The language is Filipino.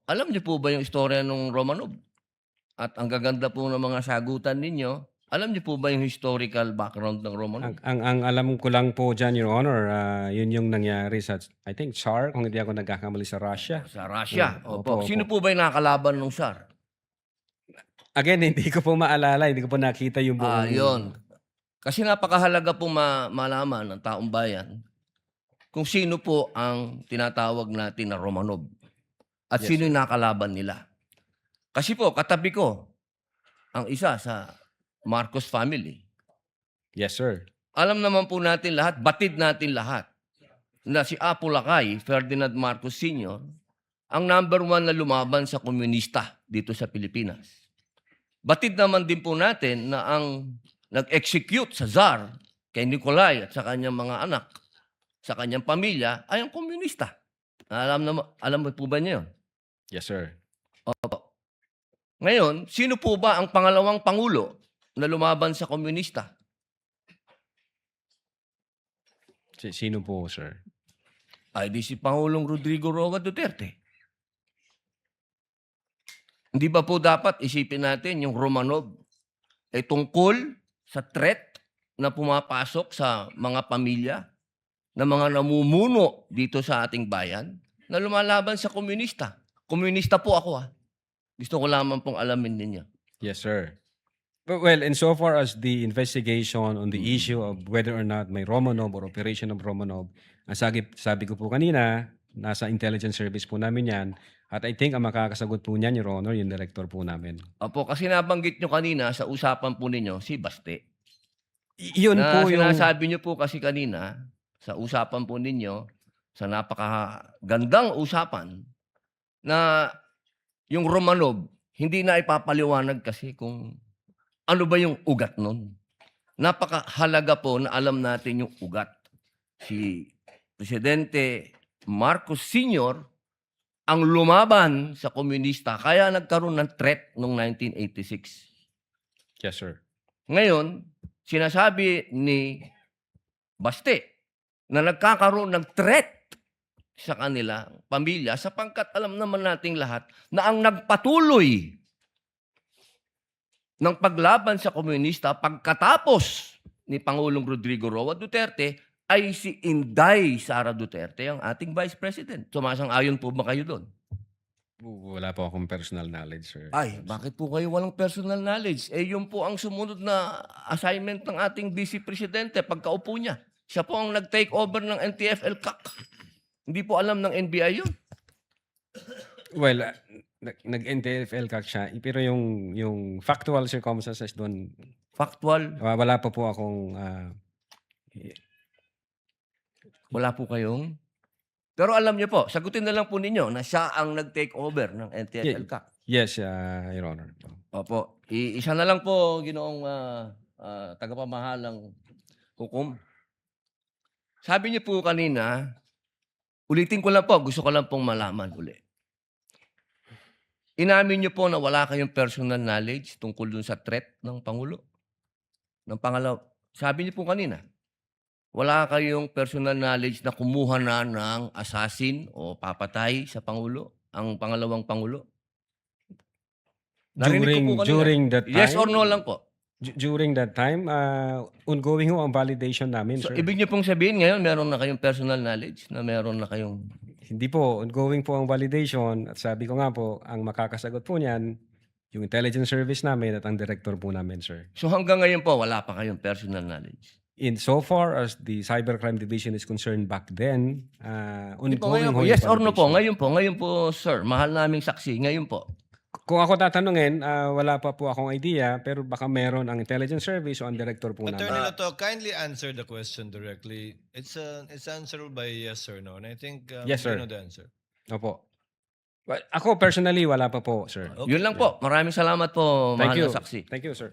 Alam niyo po ba yung istorya nung Romanov? At ang gaganda po ng mga sagutan ninyo. Alam niyo po ba yung historical background ng Romanov? Ang alam ko lang po diyan, Your Honor, yun yung nangyari sa, I think, Tsar, kung hindi ako nagkakamali, sa Russia. Sa Russia, Opo, opo. Sino opo. po ba yung nakakalaban nung Tsar? Again, hindi ko po maalala, hindi ko po nakita yung buong. Yun. Kasi napakahalaga po malaman ng taong bayan kung sino po ang tinatawag natin na Romanov at Yes, sino sir. yung nakakalaban nila. Kasi po, katabi ko ang isa sa Marcos family. Yes, sir. Alam naman po natin lahat, batid natin lahat, na si Apo Lakay, Ferdinand Marcos Sr., ang number 1 na lumaban sa komunista dito sa Pilipinas. Batid naman din po natin na ang nag-execute sa Tsar kay Nikolai at sa kanyang mga anak, sa kanyang pamilya, ay ang komunista. Alam mo po ba niyo yun? Yes, sir. Opo. Ngayon, sino po ba ang pangalawang pangulo na lumaban sa komunista? Sino po, sir? Ay di si Pangulong Rodrigo Roa Duterte. Hindi ba po dapat isipin natin yung Romanov ay tungkol sa threat na pumapasok sa mga pamilya na mga namumuno dito sa ating bayan na lumalaban sa komunista. Komunista po ako Gusto ko lamang pong alamin ninyo. Yes, sir. Well, insofar as the investigation on the issue of whether or not may Romanov or operation of Romanov, ang sabi ko po kanina, nasa intelligence service po namin yan. At I think ang makakasagot po niyan, Your Honor, yung director po namin. Opo, kasi nabanggit nyo kanina sa usapan po ninyo si Baste. Yun po yung... Sinasabi nyo po kasi kanina sa usapan po ninyo, sa napakagandang usapan, na yung Romanov, hindi na ipapaliwanag kasi kung ano ba yung ugat nun. Napakahalaga po na alam natin yung ugat. Si Presidente Marcos Sr. ang lumaban sa komunista, kaya nagkaroon ng threat noong 1986. Yes, sir. Ngayon, sinasabi ni Baste na nagkakaroon ng threat sa kanila, pamilya, sapagkat alam naman nating lahat na ang nagpatuloy ng paglaban sa komunista pagkatapos ni Pangulong Rodrigo Roa Duterte ay si Inday Sara Duterte, ang ating Vice President. Sumasang-ayon po ba kayo doon? Wala po akong personal knowledge, sir. Ay, bakit po kayo walang personal knowledge? Yun po ang sumunod na assignment ng ating Vice Presidente pagkaupo niya. Siya po ang nag-take over ng NTF-ELCAC. Hindi po alam ng NBI yun. Well, nag-NTF-ELCAC siya, pero yung factual circumstances doon, Factual, wala pa po akong... wala po kayong... Pero alam niyo po, sagutin na lang po ninyo na siya ang nag-take over ng NTF-ELCAC. Yes, Your Honor. Opo. Isa na lang po, ginoong tagapamahalang hukom. Sabi niyo po kanina, ulitin ko lang po, gusto ko lang pong malaman uli. Inamin niyo po na wala kayong personal knowledge tungkol dun sa threat ng Pangulo? Ng pangalaw, sabi niyo po kanina, wala kayong personal knowledge na kumuha na ng assassin o papatay sa Pangulo, ang pangalawang Pangulo? During that time? Yes or no lang po? During that time, ongoing ho ang validation namin, So, sir. ibig niyo pong sabihin ngayon, meron na kayong personal knowledge na meron na kayong... Hindi po, ongoing po ang validation. At sabi ko nga po, ang makakasagot po niyan, yung intelligence service namin at ang director po namin, sir. So hanggang ngayon po, wala pa kayong personal knowledge? In so far as the Cybercrime Division is concerned back then, ongoing ho yung Yes or no po? validation. Ngayon po, sir, mahal naming saksi, ngayon po. Kung ako tatanungin, wala pa po akong idea, pero baka meron ang intelligence service o ang director po namin. Attorney Lato, kindly answer the question directly. It's answerable by yes or no. And I think Yes, sir. you know the answer. Opo. Well, ako personally, wala pa po, sir. Okay. Yun lang po. Maraming salamat po, mahal na saksi. Thank you, sir.